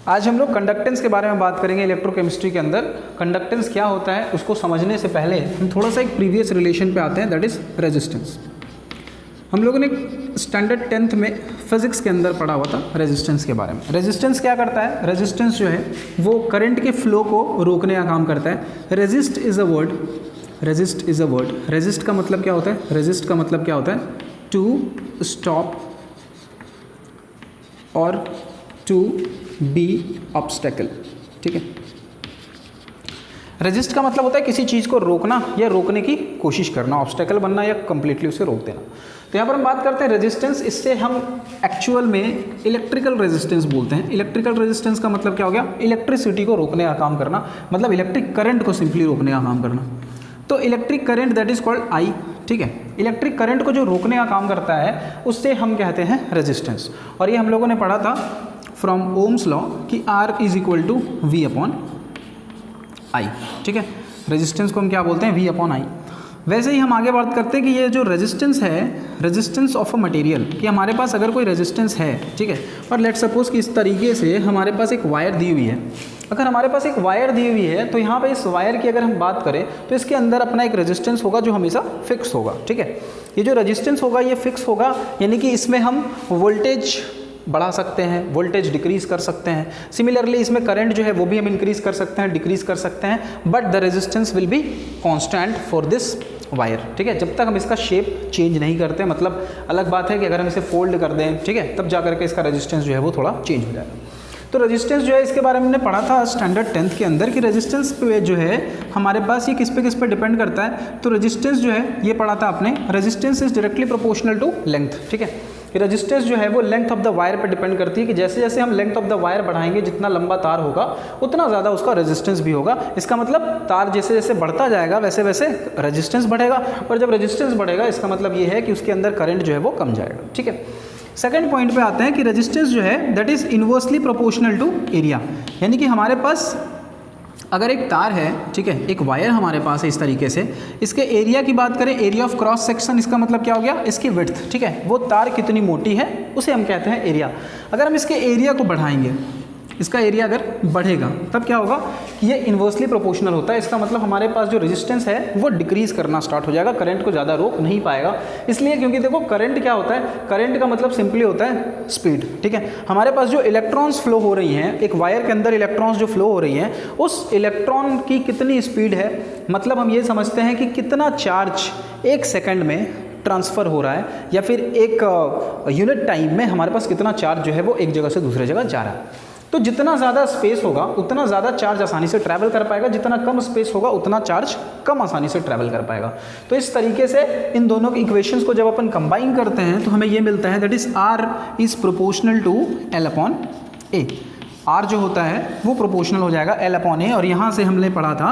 आज हम लोग कंडक्टेंस के बारे में बात करेंगे इलेक्ट्रोकेमिस्ट्री के अंदर। कंडक्टेंस क्या होता है उसको समझने से पहले हम थोड़ा सा एक प्रीवियस रिलेशन पे आते हैं, दैट इज़ रेजिस्टेंस। हम लोगों ने स्टैंडर्ड 10th में फिजिक्स के अंदर पढ़ा हुआ था रेजिस्टेंस के बारे में। रेजिस्टेंस क्या करता है? रेजिस्टेंस जो है वो करंट के फ्लो को रोकने का काम करता है। Resist is a word, resist is a word. Resist का मतलब क्या होता है? रेजिस्ट का मतलब क्या होता है? टू स्टॉप और टू बी ऑब्स्टेकल। ठीक है, रेजिस्ट का मतलब होता है किसी चीज़ को रोकना या रोकने की कोशिश करना, ऑब्स्टेकल बनना या कंप्लीटली उसे रोक देना। तो यहाँ पर हम बात करते हैं रेजिस्टेंस, इससे हम एक्चुअल में इलेक्ट्रिकल रेजिस्टेंस बोलते हैं। इलेक्ट्रिकल रेजिस्टेंस का मतलब क्या हो गया? इलेक्ट्रिसिटी को रोकने का काम करना, मतलब इलेक्ट्रिक करंट को सिंपली रोकने का काम करना। तो electric current that is called I. ठीक है, इलेक्ट्रिक करंट को जो रोकने का काम करता है उससे हम कहते हैं रेजिस्टेंस। और ये हम लोगों ने पढ़ा था फ्रॉम ओम्स लॉ कि R is equal to V upon I. ठीक है, रेजिस्टेंस को हम क्या बोलते हैं? V upon I. वैसे ही हम आगे बात करते हैं कि ये जो रेजिस्टेंस है, रेजिस्टेंस ऑफ अ मटेरियल, कि हमारे पास अगर कोई रेजिस्टेंस है, ठीक है, और लेट सपोज कि इस तरीके से हमारे पास एक वायर दी हुई है। अगर हमारे पास एक वायर दी हुई है तो यहाँ पे इस वायर की अगर हम बात करें तो इसके अंदर अपना एक रेजिस्टेंस होगा जो हमेशा फिक्स होगा। ठीक है, ये जो रेजिस्टेंस होगा ये फिक्स होगा, यानी कि इसमें हम वोल्टेज बढ़ा सकते हैं, वोल्टेज डिक्रीज़ कर सकते हैं। सिमिलरली इसमें करंट जो है वो भी हम इंक्रीज़ कर सकते हैं, डिक्रीज़ कर सकते हैं, but the resistance will be constant for this wire. ठीक है, जब तक हम इसका शेप चेंज नहीं करते। मतलब अलग बात है कि अगर हम इसे फोल्ड कर दें, ठीक है, तब जा करके इसका रेजिस्टेंस जो है वो थोड़ा चेंज हो जाएगा। तो रेजिस्टेंस जो है इसके बारे में हमने पढ़ा था स्टैंडर्ड 10th के अंदर कि रेजिस्टेंस पे जो है हमारे पास ये किस पे डिपेंड करता है। तो रेजिस्टेंस जो है ये पढ़ा था आपने, resistance is directly proportional to length. ठीक है, रेजिस्टेंस जो है वो लेंथ ऑफ द वायर पर डिपेंड करती है कि जैसे जैसे हम लेंथ ऑफ द वायर बढ़ाएंगे, जितना लंबा तार होगा उतना ज़्यादा उसका रेजिस्टेंस भी होगा। इसका मतलब तार जैसे जैसे बढ़ता जाएगा वैसे वैसे रेजिस्टेंस बढ़ेगा, और जब रेजिस्टेंस बढ़ेगा इसका मतलब ये है कि उसके अंदर करंट जो है वो कम जाएगा। ठीक है, सेकंड पॉइंट पे आते हैं कि रेजिस्टेंस जो है that is inversely proportional to area. यानी कि हमारे पास अगर एक तार है, ठीक है, एक वायर हमारे पास है इस तरीके से, इसके एरिया की बात करें, एरिया ऑफ क्रॉस सेक्शन, इसका मतलब क्या हो गया? इसकी विड्थ। ठीक है, वो तार कितनी मोटी है उसे हम कहते हैं एरिया। अगर हम इसके एरिया को बढ़ाएंगे, इसका एरिया अगर बढ़ेगा तब क्या होगा? ये इन्वर्सली प्रोपोर्शनल होता है। इसका मतलब हमारे पास जो रेजिस्टेंस है वो डिक्रीज करना स्टार्ट हो जाएगा, करंट को ज़्यादा रोक नहीं पाएगा। इसलिए क्योंकि देखो करंट क्या होता है? करंट का मतलब सिंपली होता है स्पीड। ठीक है, हमारे पास जो इलेक्ट्रॉन्स फ्लो हो रही हैं, एक वायर के अंदर इलेक्ट्रॉन्स जो फ्लो हो रही हैं, उस इलेक्ट्रॉन की कितनी स्पीड है, मतलब हम ये समझते हैं कि कितना चार्ज एक सेकेंड में ट्रांसफ़र हो रहा है, या फिर एक यूनिट टाइम में हमारे पास कितना चार्ज जो है वो एक जगह से दूसरी जगह जा रहा है। तो जितना ज़्यादा स्पेस होगा उतना ज़्यादा चार्ज आसानी से ट्रैवल कर पाएगा, जितना कम स्पेस होगा उतना चार्ज कम आसानी से ट्रैवल कर पाएगा। तो इस तरीके से इन दोनों की इक्वेशंस को जब अपन कंबाइन करते हैं तो हमें ये मिलता है that is R is proportional to L upon A। R जो होता है वो प्रोपोर्शनल हो जाएगा L अपॉन A, और यहाँ से हमने पढ़ा था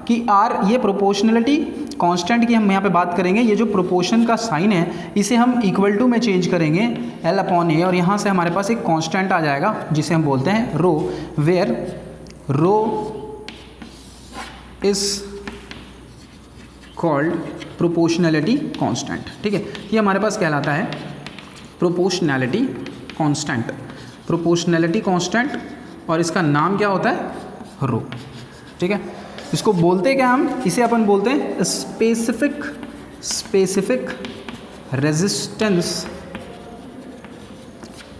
कि R ये प्रोपोर्शनलिटी कांस्टेंट की हम यहाँ पे बात करेंगे। ये जो प्रोपोर्शन का साइन है इसे हम इक्वल टू में चेंज करेंगे L अपॉन A, और यहाँ से हमारे पास एक कांस्टेंट आ जाएगा जिसे हम बोलते हैं rho, where rho is called proportionality constant. ठीक है, ये हमारे पास कहलाता है प्रोपोर्शनैलिटी कांस्टेंट, प्रोपोर्शनैलिटी कांस्टेंट, और इसका नाम क्या होता है? रो। ठीक है, इसको बोलते क्या हम? इसे अपन बोलते हैं स्पेसिफिक रेजिस्टेंस।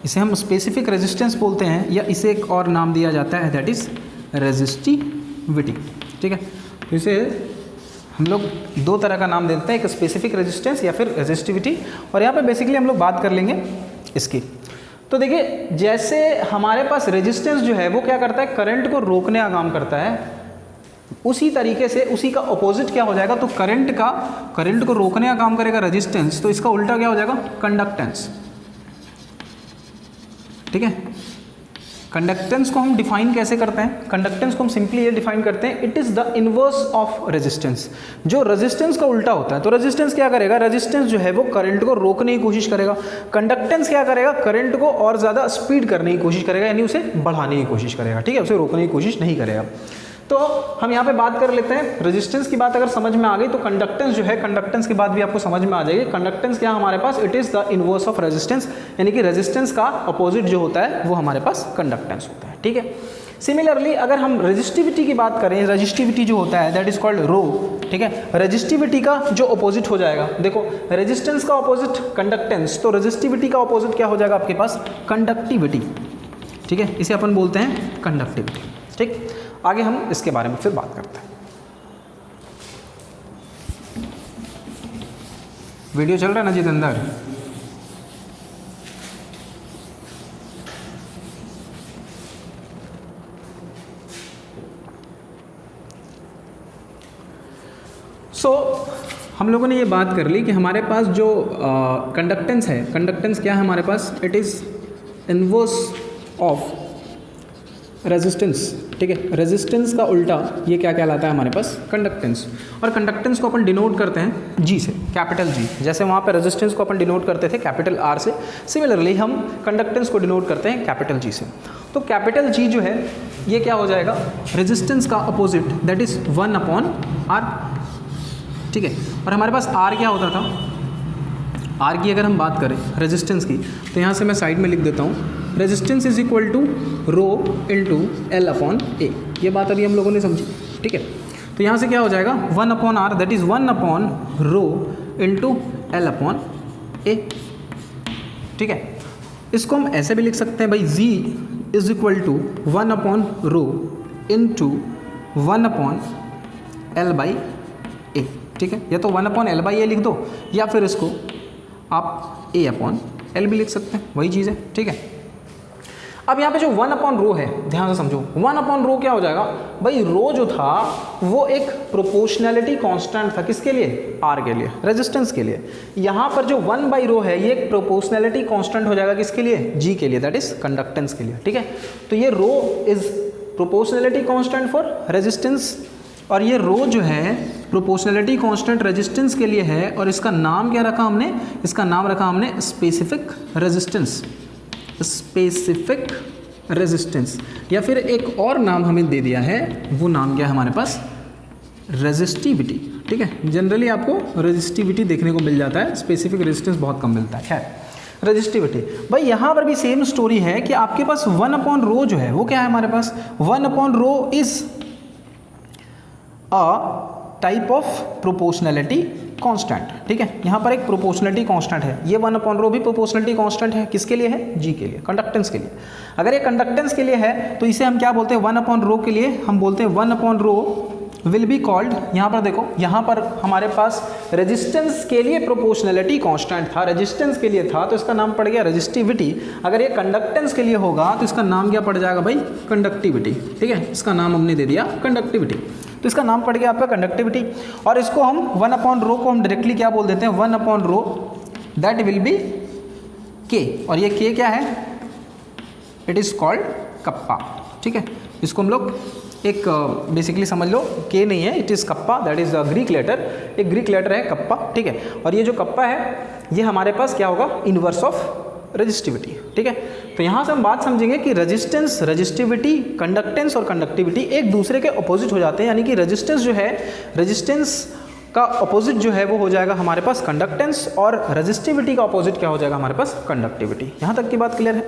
इसे हम स्पेसिफिक रेजिस्टेंस बोलते हैं, या इसे एक और नाम दिया जाता है दैट इज़ रेजिस्टिविटी। ठीक है, तो इसे हम लोग दो तरह का नाम देते हैं, एक स्पेसिफिक रेजिस्टेंस या फिर रेजिस्टिविटी। और यहाँ पे बेसिकली हम लोग बात कर लेंगे इसकी। तो देखिए, जैसे हमारे पास रेजिस्टेंस जो है वो क्या करता है? करंट को रोकने का काम करता है, उसी तरीके से उसी का अपोजिट क्या हो जाएगा? तो करंट को रोकने का काम करेगा रेजिस्टेंस, तो इसका उल्टा क्या हो जाएगा? कंडक्टेंस। ठीक है, कंडक्टेंस को हम डिफाइन कैसे करते हैं? कंडक्टेंस को हम सिंपली ये डिफाइन करते हैं, it is the inverse of resistance. जो रेजिस्टेंस का उल्टा होता है, तो रेजिस्टेंस क्या करेगा? रेजिस्टेंस जो है वो करंट को रोकने की कोशिश करेगा। कंडक्टेंस क्या करेगा? करंट को और ज़्यादा स्पीड करने की कोशिश करेगा, यानी उसे बढ़ाने की कोशिश करेगा। ठीक है, उसे रोकने की कोशिश नहीं करेगा। तो हम यहाँ पे बात कर लेते हैं रेजिस्टेंस की। बात अगर समझ में आ गई तो कंडक्टेंस जो है, कंडक्टेंस की बात भी आपको समझ में आ जाएगी। कंडक्टेंस क्या हमारे पास? It is the inverse of resistance, यानी कि रेजिस्टेंस का अपोजिट जो होता है वो हमारे पास कंडक्टेंस होता है। ठीक है। सिमिलरली अगर हम रेजिस्टिविटी की बात करें, रेजिस्टिविटी जो होता है दैट इज कॉल्ड रो, ठीक है। रेजिस्टिविटी का जो अपोजिट हो जाएगा, देखो रेजिस्टेंस का अपोजिट कंडक्टेंस, तो रेजिस्टिविटी का अपोजिट क्या हो जाएगा आपके पास, कंडक्टिविटी, ठीक है। इसे अपन बोलते हैं कंडक्टिविटी, ठीक। आगे हम इसके बारे में फिर बात करते हैं। वीडियो चल रहा है ना जितेंद्र? हम लोगों ने ये बात कर ली कि हमारे पास जो कंडक्टेंस है, कंडक्टेंस क्या है हमारे पास, it is inverse of resistance, ठीक है। रेजिस्टेंस का उल्टा ये क्या कहलाता है हमारे पास, कंडक्टेंस। और कंडक्टेंस को अपन डिनोट करते हैं जी से, कैपिटल जी। जैसे वहाँ पे रेजिस्टेंस को अपन डिनोट करते थे कैपिटल आर से, सिमिलरली हम कंडक्टेंस को डिनोट करते हैं कैपिटल जी से। तो कैपिटल जी जो है ये क्या हो जाएगा, रेजिस्टेंस का अपोजिट, दैट इज़ 1/r, ठीक है। और हमारे पास R क्या होता था, R की अगर हम बात करें रेजिस्टेंस की, तो यहाँ से मैं साइड में लिख देता हूँ, resistance is equal to rho into L/A। ये बात अभी हम लोगों ने समझी, ठीक है। तो यहाँ से क्या हो जाएगा 1/R, that is 1/रो into L/A, ठीक है। इसको हम ऐसे भी लिख सकते हैं भाई, Z इज इक्वल टू 1/रो इंटू 1/L/A, ठीक है। या तो 1/L/A लिख दो, या फिर इसको आप A/L भी लिख सकते हैं, वही चीज़ है, ठीक है। अब यहाँ पे जो 1/रो है, ध्यान से समझो, 1/रो क्या हो जाएगा भाई, रो जो था वो एक प्रोपोर्शनैलिटी कांस्टेंट था, किसके लिए, R के लिए, रेजिस्टेंस के लिए। यहाँ पर जो 1/रो है ये एक प्रोपोर्शनैलिटी कांस्टेंट हो जाएगा, किसके लिए, G के लिए, दैट इज कंडक्टेंस के लिए, ठीक है। तो ये rho is proportionality constant for resistance, और ये रो जो है प्रोपोर्शनैलिटी कांस्टेंट रेजिस्टेंस के लिए है, और इसका नाम क्या रखा हमने, इसका नाम रखा हमने स्पेसिफिक रेजिस्टेंस, स्पेसिफिक रेजिस्टेंस, या फिर एक और नाम हमें दे दिया है, वो नाम क्या है हमारे पास, रेजिस्टिविटी, ठीक है। जनरली आपको रेजिस्टिविटी देखने को मिल जाता है, स्पेसिफिक रेजिस्टेंस बहुत कम मिलता है। खैर रेजिस्टिविटी भाई, यहाँ पर भी सेम स्टोरी है कि आपके पास 1/रो जो है वो क्या है हमारे पास, 1/रो is type of proportionality constant, ठीक है। यहाँ पर एक प्रोपोर्शनैलिटी कांस्टेंट है, ये 1/रो भी प्रोपोर्शनैलिटी कांस्टेंट है, किसके लिए है, G के लिए, कंडक्टेंस के लिए। अगर ये कंडक्टेंस के लिए है तो इसे हम क्या बोलते हैं, 1/रो के लिए हम बोलते हैं 1/रो विल बी कॉल्ड, यहाँ पर देखो, यहाँ पर हमारे पास रेजिस्टेंस के लिए प्रोपोर्शनैलिटी कांस्टेंट था, रेजिस्टेंस के लिए था तो इसका नाम पड़ गया रेजिस्टिविटी। अगर ये कंडक्टेंस के लिए होगा तो इसका नाम क्या पड़ जाएगा भाई, कंडक्टिविटी, ठीक है। इसका नाम हमने दे दिया कंडक्टिविटी, तो इसका नाम पड़ गया आपका कंडक्टिविटी। और इसको हम 1/रो को हम डायरेक्टली क्या बोल देते हैं, 1/रो दैट विल बी K, और ये K क्या है, इट इज़ कॉल्ड कप्पा, ठीक है। इसको हम लोग एक बेसिकली समझ लो, K नहीं है, it is kappa, that is Greek letter, एक ग्रीक लेटर है कप्पा, ठीक है। और ये जो कप्पा है ये हमारे पास क्या होगा, इनवर्स ऑफ रेजिस्टिविटी, ठीक है। तो यहाँ से हम बात समझेंगे कि रेजिस्टेंस, रेजिस्टिविटी, कंडक्टेंस और कंडक्टिविटी एक दूसरे के अपोजिट हो जाते हैं, यानी कि रेजिस्टेंस जो है, रेजिस्टेंस का अपोजिट जो है वो हो जाएगा हमारे पास कंडक्टेंस, और रेजिस्टिविटी का अपोजिट क्या हो जाएगा हमारे पास, कंडक्टिविटी। यहाँ तक की बात क्लियर है?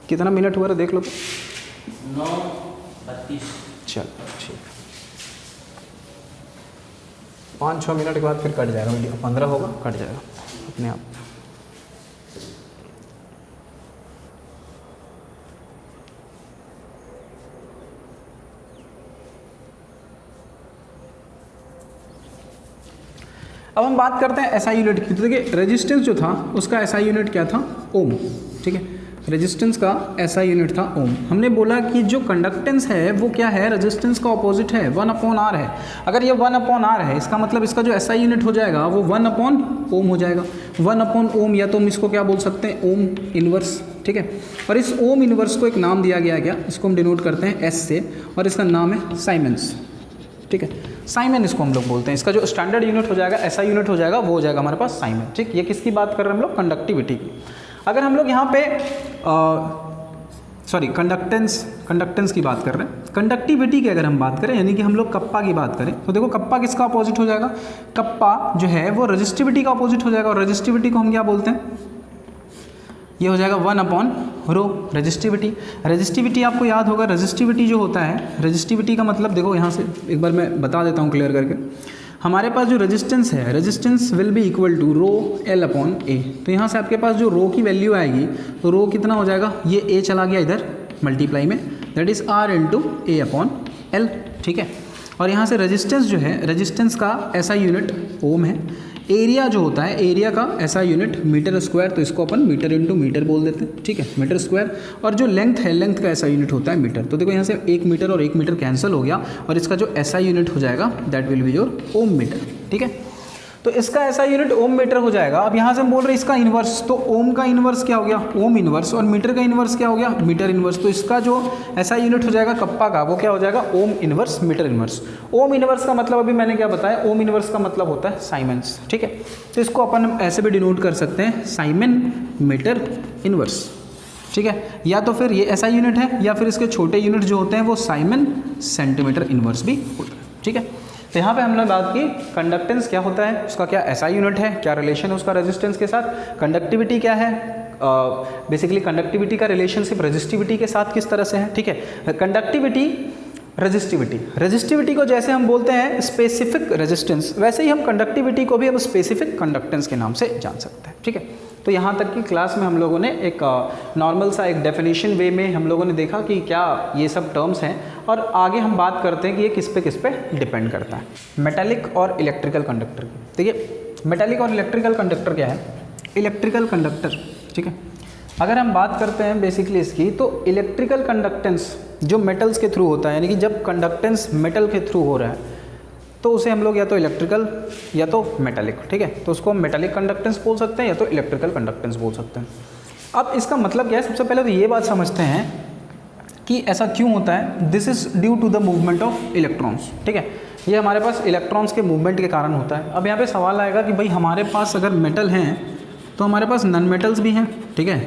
कितना मिनट हुआ है देख लो, 9:32। चलो ठीक, 5-6 मिनट के बाद फिर कट जाएगा वीडियो, 15 होगा कट जाएगा अपने आप। अब हम बात करते हैं एसआई यूनिट की। तो देखिए रेजिस्टेंस जो था उसका एसआई यूनिट क्या था, ओम, ठीक है। रेजिस्टेंस का एसआई यूनिट था ओम। हमने बोला कि जो कंडक्टेंस है वो क्या है, रेजिस्टेंस का ऑपोजिट है, 1/R है। अगर ये 1/R है, इसका मतलब इसका जो एसआई यूनिट हो जाएगा वो 1/ओम हो जाएगा। 1/ओम, या तो हम इसको क्या बोल सकते हैं, ओम इनवर्स, ठीक है। और इस ओम इनवर्स को एक नाम दिया गया, क्या, इसको हम डिनोट करते हैं एस से, और इसका नाम है साइमन्स, ठीक है। साइमन इसको हम लोग बोलते हैं। इसका जो स्टैंडर्ड यूनिट हो जाएगा, एसआई यूनिट हो जाएगा, वो हो जाएगा हमारे पास साइमन, ठीक। ये किसकी बात कर रहे हैं हम लोग, कंडक्टिविटी की। अगर हम लोग यहाँ पे कंडक्टेंस की बात कर रहे हैं, कंडक्टिविटी की अगर हम बात करें, यानी कि हम लोग कप्पा की बात करें, तो देखो कप्पा किसका अपोजिट हो जाएगा, कप्पा जो है वो रेजिस्टिविटी का अपोजिट हो जाएगा। और रेजिस्टिविटी को हम क्या बोलते हैं, ये हो जाएगा 1/रो, रो रेजिस्टिविटी। रेजिस्टिविटी आपको याद होगा, रेजिस्टिविटी जो होता है, रेजिस्टिविटी का मतलब देखो यहाँ से एक बार मैं बता देता हूँ क्लियर करके। हमारे पास जो रेजिस्टेंस है, resistance will be equal to rho L upon A. तो यहाँ से आपके पास जो रो की वैल्यू आएगी तो रो कितना हो जाएगा, ये ए चला गया इधर मल्टीप्लाई में, that is R into A upon L. ठीक है, और यहाँ से रेजिस्टेंस जो है, रेजिस्टेंस का ऐसा यूनिट ओम है, एरिया जो होता है एरिया का ऐसा यूनिट मीटर स्क्वायर, तो इसको अपन मीटर इंटू मीटर बोल देते हैं। ठीक है, मीटर स्क्वायर। और जो लेंथ है, लेंथ का ऐसा यूनिट होता है मीटर। तो देखो यहाँ से 1 मीटर और 1 मीटर कैंसिल हो गया और इसका जो ऐसा यूनिट हो जाएगा that will be your ohm meter. ठीक है, तो इसका ऐसा यूनिट ओम मीटर हो जाएगा। अब यहाँ से हम बोल रहे हैं इसका इन्वर्स, तो ओम का इन्वर्स क्या हो गया, ओम इन्वर्स, और मीटर का इन्वर्स क्या हो गया, मीटर इन्वर्स। तो इसका जो ऐसा यूनिट हो जाएगा कप्पा का, वो क्या हो जाएगा, ओम इन्वर्स मीटर इन्वर्स। ओम इन्वर्स का मतलब अभी मैंने क्या बताया, ओम इन्वर्स का मतलब होता है साइमेंस। ठीक है, तो इसको अपन ऐसे भी डिनोट कर सकते हैं, साइमन मीटर इन्वर्स। ठीक है, या तो फिर ये ऐसा यूनिट है, या फिर इसके छोटे यूनिट जो होते हैं वो साइमन सेंटीमीटर इन्वर्स भी होता है। ठीक है, तो यहाँ पे हमने बात की कंडक्टेंस क्या होता है, उसका क्या ऐसा यूनिट है, क्या रिलेशन है उसका रेजिस्टेंस के साथ, कंडक्टिविटी क्या है, बेसिकली कंडक्टिविटी का रिलेशनशिप रेजिस्टिविटी के साथ किस तरह से है। ठीक है, कंडक्टिविटी रेजिस्टिविटी, रेजिस्टिविटी को जैसे हम बोलते हैं स्पेसिफिक रेजिस्टेंस, वैसे ही हम कंडक्टिविटी को भी हम स्पेसिफिक कंडक्टेंस के नाम से जान सकते हैं। ठीक है, तो यहाँ तक की क्लास में हम लोगों ने एक नॉर्मल सा एक डेफिनेशन वे में हम लोगों ने देखा कि क्या ये सब टर्म्स हैं, और आगे हम बात करते हैं कि ये किस पे डिपेंड करता है। मेटालिक और इलेक्ट्रिकल कंडक्टर की, देखिए मेटालिक और इलेक्ट्रिकल कंडक्टर क्या है, इलेक्ट्रिकल कंडक्टर। ठीक है, अगर हम बात करते हैं बेसिकली इसकी, तो इलेक्ट्रिकल कंडक्टेंस जो मेटल्स के थ्रू होता है, यानी कि जब कंडक्टेंस मेटल के थ्रू हो रहा है तो उसे हम लोग या तो इलेक्ट्रिकल या तो मेटालिक, ठीक है, तो उसको हम मेटालिक कंडक्टेंस बोल सकते हैं या तो इलेक्ट्रिकल कंडक्टेंस बोल सकते हैं। अब इसका मतलब क्या है, सबसे पहले तो ये बात समझते हैं कि ऐसा क्यों होता है। This is due to the movement of electrons. ठीक है, ये हमारे पास इलेक्ट्रॉन्स के मूवमेंट के कारण होता है। अब यहाँ पे सवाल आएगा कि भाई हमारे पास अगर मेटल हैं तो हमारे पास नॉन मेटल्स भी हैं। ठीक है,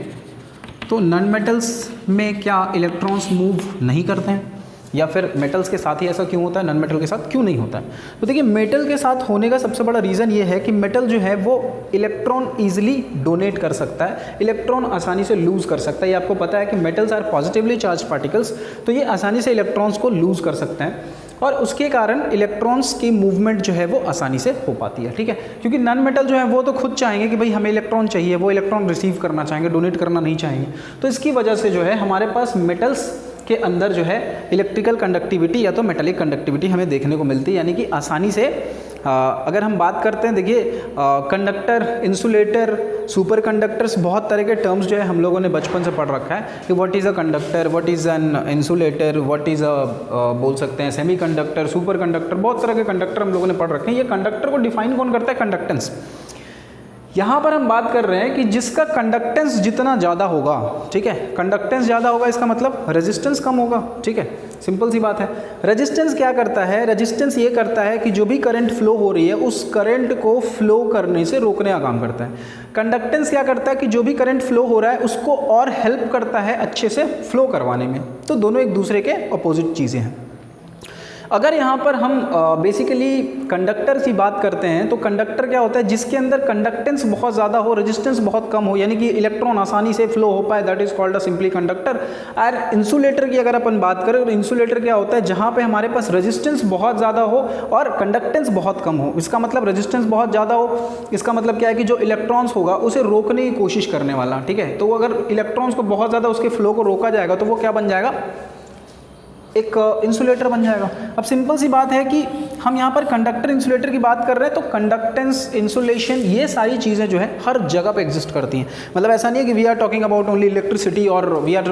तो नॉन मेटल्स में क्या इलेक्ट्रॉन्स मूव नहीं करते हैं, या फिर मेटल्स के साथ ही ऐसा क्यों होता है, नॉन मेटल के साथ क्यों नहीं होता है। तो देखिए मेटल के साथ होने का सबसे बड़ा रीज़न ये है कि मेटल जो है वो इलेक्ट्रॉन ईजिली डोनेट कर सकता है, इलेक्ट्रॉन आसानी से लूज़ कर सकता है। ये आपको पता है कि metals are positively charge particles, तो ये आसानी से इलेक्ट्रॉन्स को लूज़ कर सकते हैं और उसके कारण इलेक्ट्रॉन्स की मूवमेंट जो है वो आसानी से हो पाती है। ठीक है, क्योंकि नॉन मेटल जो है वो तो खुद चाहेंगे कि भाई हमें इलेक्ट्रॉन चाहिए, वो इलेक्ट्रॉन रिसीव करना चाहेंगे, डोनेट करना नहीं चाहेंगे। तो इसकी वजह से जो है हमारे पास मेटल्स के अंदर जो है इलेक्ट्रिकल कंडक्टिविटी या तो मेटालिक कंडक्टिविटी हमें देखने को मिलती है, यानी कि आसानी से अगर हम बात करते हैं, देखिए कंडक्टर, इंसुलेटर, सुपर कंडक्टर्स, बहुत तरह के टर्म्स जो है हम लोगों ने बचपन से पढ़ रखा है कि what is a conductor, what is an insulator, what is बोल सकते हैं सेमी कंडक्टर, सुपर कंडक्टर, बहुत तरह के कंडक्टर हम लोगों ने पढ़ रखे हैं। ये कंडक्टर को डिफाइन कौन करता है, कंडक्टेंस। यहाँ पर हम बात कर रहे हैं कि जिसका कंडक्टेंस जितना ज़्यादा होगा, ठीक है, कंडक्टेंस ज़्यादा होगा इसका मतलब रेजिस्टेंस कम होगा। ठीक है, सिंपल सी बात है। रेजिस्टेंस क्या करता है, रेजिस्टेंस ये करता है कि जो भी करंट फ्लो हो रही है उस करंट को फ्लो करने से रोकने का काम करता है। कंडक्टेंस क्या करता है कि जो भी करंट फ्लो हो रहा है उसको और हेल्प करता है अच्छे से फ्लो करवाने में। तो दोनों एक दूसरे के अपोजिट चीज़ें हैं। अगर यहाँ पर हम बेसिकली कंडक्टर की बात करते हैं तो कंडक्टर क्या होता है, जिसके अंदर कंडक्टेंस बहुत ज़्यादा हो, रेजिस्टेंस बहुत कम हो, यानी कि इलेक्ट्रॉन आसानी से फ्लो हो पाए, that is called a simply conductor. और इंसुलेटर की अगर अपन बात करें तो इंसुलेटर क्या होता है, जहाँ पे हमारे पास रेजिस्टेंस बहुत ज़्यादा हो और कंडक्टेंस बहुत कम हो। इसका मतलब रेजिस्टेंस बहुत ज़्यादा हो, इसका मतलब क्या है कि जो इलेक्ट्रॉन्स होगा उसे रोकने की कोशिश करने वाला। ठीक है, तो अगर इलेक्ट्रॉन्स को बहुत ज़्यादा उसके फ्लो को रोका जाएगा तो वो क्या बन जाएगा, एक इंसुलेटर बन जाएगा। अब सिंपल सी बात है कि हम यहाँ पर कंडक्टर इंसुलेटर की बात कर रहे हैं, तो कंडक्टेंस, इंसुलेशन, ये सारी चीज़ें जो है हर जगह पे एग्जिस्ट करती हैं। मतलब ऐसा नहीं है कि we are talking about only electricity और we are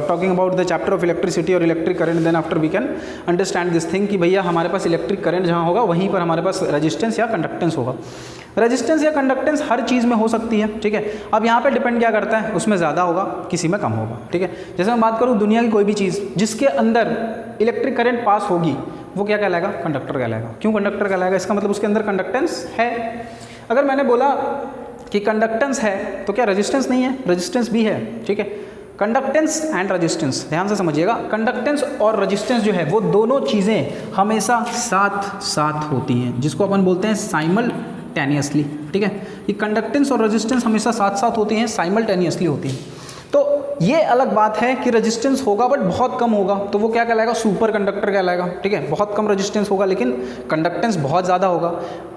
talking about the chapter of electricity और electric current, then after we can understand this thing कि भैया हमारे पास इलेक्ट्रिक करंट जहाँ होगा वहीं पर हमारे पास रेजिस्टेंस या कंडक्टेंस होगा। रेजिस्टेंस या कंडक्टेंस हर चीज़ में हो सकती है। ठीक है, अब यहाँ पे डिपेंड क्या करता है, उसमें ज़्यादा होगा, किसी में कम होगा। ठीक है, जैसे मैं बात करूँ दुनिया की कोई भी चीज़ जिसके अंदर इलेक्ट्रिक करंट पास होगी वो क्या कहलाएगा, कंडक्टर कहलाएगा। क्यों कंडक्टर कहलाएगा, इसका मतलब उसके अंदर कंडक्टेंस है। अगर मैंने बोला कि कंडक्टेंस है तो क्या रेजिस्टेंस नहीं है, रेजिस्टेंस भी है। ठीक है, कंडक्टेंस एंड रेजिस्टेंस, ध्यान से समझिएगा, कंडक्टेंस और रेजिस्टेंस जो है वो दोनों चीज़ें हमेशा साथ साथ होती हैं, जिसको अपन बोलते हैं साइमल्टेनियसली। ठीक है, ये कंडक्टेंस और रेजिस्टेंस हमेशा साथ साथ होती हैं, साइमल्टेनियसली होती हैं। तो ये अलग बात है कि रेजिस्टेंस होगा बट बहुत कम होगा, तो वो क्या कहलाएगा, सुपर कंडक्टर कहलाएगा। ठीक है, बहुत कम रेजिस्टेंस होगा लेकिन कंडक्टेंस बहुत ज़्यादा होगा,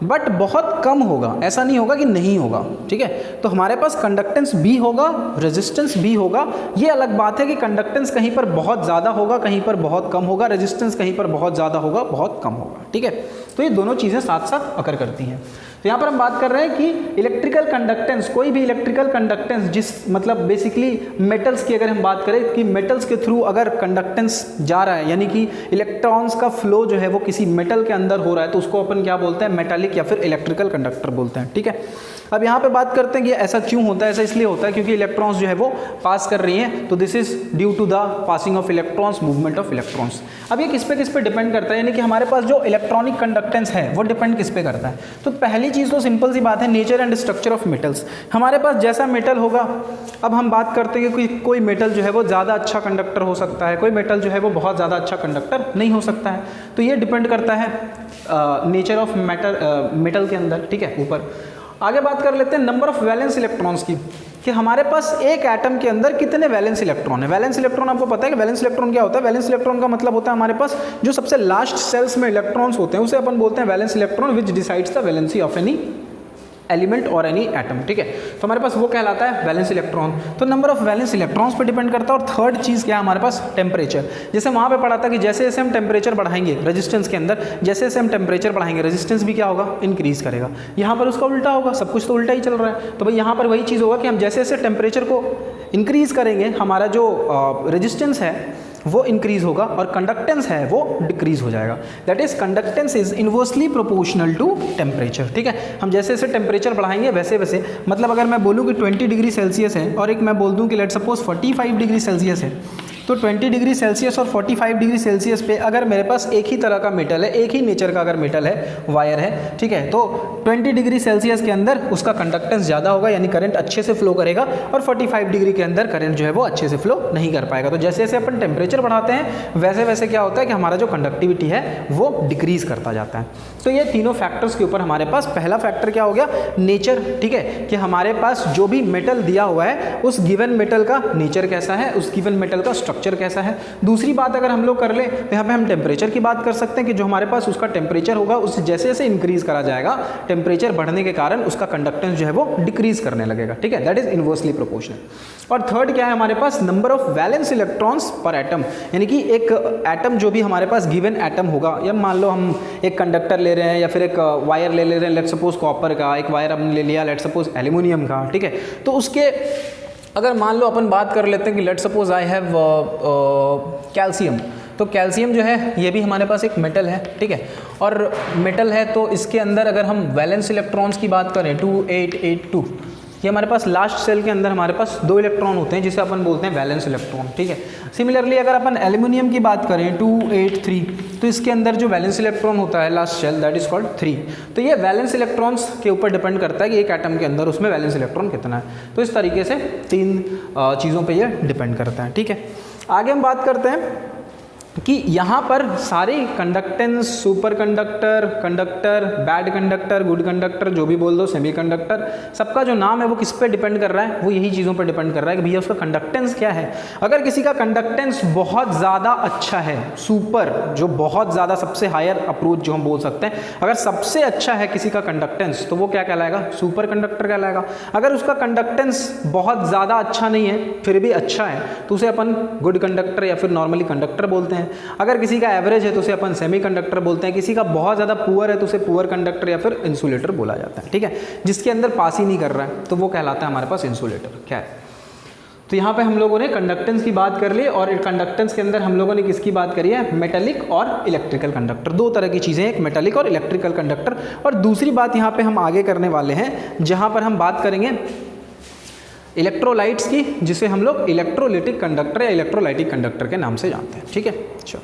बट बहुत कम होगा, ऐसा नहीं होगा कि नहीं होगा। ठीक है, तो हमारे पास कंडक्टेंस भी होगा, रेजिस्टेंस भी होगा। ये अलग बात है कि कंडक्टेंस कहीं पर बहुत ज़्यादा होगा, कहीं पर बहुत कम होगा, रेजिस्टेंस कहीं पर बहुत ज़्यादा होगा, बहुत कम होगा। ठीक है, तो ये दोनों चीज़ें साथ साथ अकर करती हैं। तो यहाँ पर हम बात कर रहे हैं कि इलेक्ट्रिकल कंडक्टेंस, कोई भी इलेक्ट्रिकल कंडक्टेंस जिस मतलब बेसिकली मेटल्स की अगर हम बात करें कि मेटल्स के थ्रू अगर कंडक्टेंस जा रहा है, यानी कि इलेक्ट्रॉन्स का फ्लो जो है वो किसी मेटल के अंदर हो रहा है, तो उसको अपन क्या बोलते हैं, मेटालिक या फिर इलेक्ट्रिकल कंडक्टर बोलते हैं। ठीक है, अब यहाँ पे बात करते हैं कि ऐसा क्यों होता है। ऐसा इसलिए होता है क्योंकि इलेक्ट्रॉन्स जो है वो पास कर रही हैं, तो this is due to the passing of electrons, movement of electrons. अब ये किस पे डिपेंड करता है, यानी कि हमारे पास जो इलेक्ट्रॉनिक कंडक्टेंस है वो डिपेंड किस पे करता है। तो पहली चीज़ तो सिंपल सी बात है, nature and structure of metals. हमारे पास जैसा मेटल होगा, अब हम बात करते हैं कि कोई मेटल जो है वो ज़्यादा अच्छा कंडक्टर हो सकता है, कोई मेटल जो है वो बहुत ज़्यादा अच्छा कंडक्टर नहीं हो सकता है। तो ये डिपेंड करता है नेचर ऑफ मेटल के अंदर। ठीक है, ऊपर आगे बात कर लेते हैं नंबर ऑफ वैलेंस इलेक्ट्रॉन्स की, कि हमारे पास एक एटम के अंदर कितने वैलेंस इलेक्ट्रॉन है। वैलेंस इलेक्ट्रॉन आपको पता है कि वैलेंस इलेक्ट्रॉन क्या होता है। वैलेंस इलेक्ट्रॉन का मतलब होता है हमारे पास जो सबसे लास्ट सेल्स में इलेक्ट्रॉन्स होते हैं उसे अपन बोलते हैं valence electron, which decides the valency of any element और एनी एटम। ठीक है, तो हमारे पास वो कहलाता है वैलेंस इलेक्ट्रॉन। तो नंबर ऑफ वैलेंस इलेक्ट्रॉन्स पे डिपेंड करता है। और थर्ड चीज़ क्या है हमारे पास, टेम्परेचर। जैसे वहाँ पे पढ़ा था कि जैसे जैसे हम टेम्परेचर बढ़ाएंगे रेजिस्टेंस के अंदर, जैसे जैसे हम टेम्परेचर बढ़ाएंगे रेजिस्टेंस भी क्या होगा, इंक्रीज करेगा। यहाँ पर उसका उल्टा होगा, सब कुछ तो उल्टा ही चल रहा है। तो भाई यहाँ पर वही चीज़ होगा कि हम जैसे जैसे टेम्परेचर को इंक्रीज करेंगे, हमारा जो रेजिस्टेंस है वो इंक्रीज होगा और कंडक्टेंस है वो डिक्रीज हो जाएगा। That is conductance is inversely proportional to temperature. ठीक है, हम जैसे जैसे टेम्परेचर बढ़ाएंगे वैसे वैसे, मतलब अगर मैं बोलूँ कि 20 डिग्री सेल्सियस है और एक मैं बोल दूँ कि लेट सपोज 45 डिग्री सेल्सियस है, तो 20 डिग्री सेल्सियस और 45 डिग्री सेल्सियस पे अगर मेरे पास एक ही तरह का मेटल है, एक ही नेचर का अगर मेटल है, वायर है, ठीक है, तो 20 डिग्री सेल्सियस के अंदर उसका कंडक्टेंस ज़्यादा होगा, यानी करंट अच्छे से फ्लो करेगा, और 45 डिग्री के अंदर करंट जो है वो अच्छे से फ्लो नहीं कर पाएगा। तो जैसे जैसे अपन टेम्परेचर बढ़ाते हैं वैसे वैसे क्या होता है कि हमारा जो कंडक्टिविटी है वो डिक्रीज करता जाता है। तो ये तीनों फैक्टर्स के ऊपर हमारे पास पहला फैक्टर क्या हो गया, नेचर। ठीक है, कि हमारे पास जो भी मेटल दिया हुआ है उस गिवन मेटल का नेचर कैसा है, उस गिवन मेटल का स्ट्रक्चर कैसा है। दूसरी बात अगर हम लोग कर ले तो यहाँ पे हम टेम्परेचर की बात कर सकते हैं कि जो हमारे पास उसका टेम्परेचर होगा उस जैसे जैसे इंक्रीज करा जाएगा, टेम्परेचर बढ़ने के कारण उसका कंडक्टेंस जो है वो डिक्रीज करने लगेगा। ठीक है, दैट इज इनवर्सली प्रोपोर्शनल। और थर्ड क्या है हमारे पास, नंबर ऑफ वैलेंस इलेक्ट्रॉन्स पर एटम, यानी कि एक एटम जो भी हमारे पास गिवन एटम होगा, या मान लो हम एक कंडक्टर ले रहे हैं या फिर एक वायर ले रहे हैं, लेट सपोज कॉपर का, एक वायर हमने ले लिया लेट सपोज एल्यूमिनियम का। ठीक है, तो उसके अगर मान लो अपन बात कर लेते हैं कि let suppose I have calcium, तो कैल्शियम जो है ये भी हमारे पास एक मेटल है। ठीक है, और मेटल है तो इसके अंदर अगर हम वैलेंस इलेक्ट्रॉन्स की बात करें 2882, ये हमारे पास लास्ट सेल के अंदर हमारे पास 2 इलेक्ट्रॉन होते हैं जिसे अपन बोलते हैं वैलेंस इलेक्ट्रॉन। ठीक है, सिमिलरली अगर अपन एल्यूमिनियम की बात करें 283, तो इसके अंदर जो वैलेंस इलेक्ट्रॉन होता है last shell that is called 3। तो ये वैलेंस इलेक्ट्रॉन्स के ऊपर डिपेंड करता है कि एक एटम के अंदर उसमें वैलेंस इलेक्ट्रॉन कितना है। तो इस तरीके से 3 चीज़ों पर यह डिपेंड करता है। ठीक है, आगे हम बात करते हैं कि यहाँ पर सारे conductance, super conductor, conductor, bad conductor, good conductor, जो भी बोल दो, सेमी कंडक्टर, सबका जो नाम है वो किस पे डिपेंड कर रहा है, वो यही चीज़ों पर डिपेंड कर रहा है कि भैया उसका कंडक्टेंस क्या है। अगर किसी का कंडक्टेंस बहुत ज़्यादा अच्छा है, सुपर जो बहुत ज़्यादा सबसे हायर अप्रोच जो हम बोल सकते हैं, अगर सबसे अच्छा है किसी का कंडक्टेंस तो वो क्या कहलाएगा, सुपर कंडक्टर कहलाएगा। अगर उसका कंडक्टेंस बहुत ज़्यादा अच्छा नहीं है फिर भी अच्छा है तो उसे अपन गुड कंडक्टर या फिर नॉर्मली कंडक्टर बोलते हैं। अगर किसी का एवरेज है तो उसे अपन सेमी कंडक्टर बोलते हैं, किसी का बहुत ज़्यादा पुअर है तो उसे पुअर कंडक्टर या फिर इंसुलेटर बोला जाता है। ठीक है, जिसके अंदर पास ही नहीं कर रहा है तो वो कहलाता है हमारे पास इंसुलेटर। क्या है, तो यहाँ पे हम लोगों ने कंडक्टेंस की बात कर ली, और कंडक्टेंस के अंदर हम लोगों ने किसकी बात करी है, मेटालिक और इलेक्ट्रिकल कंडक्टर। 2 तरह की चीज़ें, एक मेटालिक और इलेक्ट्रिकल कंडक्टर। और दूसरी बात यहाँ पे हम आगे करने वाले हैं जहाँ पर हम बात करेंगे इलेक्ट्रोलाइट्स की, जिसे हम लोग इलेक्ट्रोलिटिक कंडक्टर या इलेक्ट्रोलाइटिक कंडक्टर के नाम से जानते हैं। ठीक है, चलो।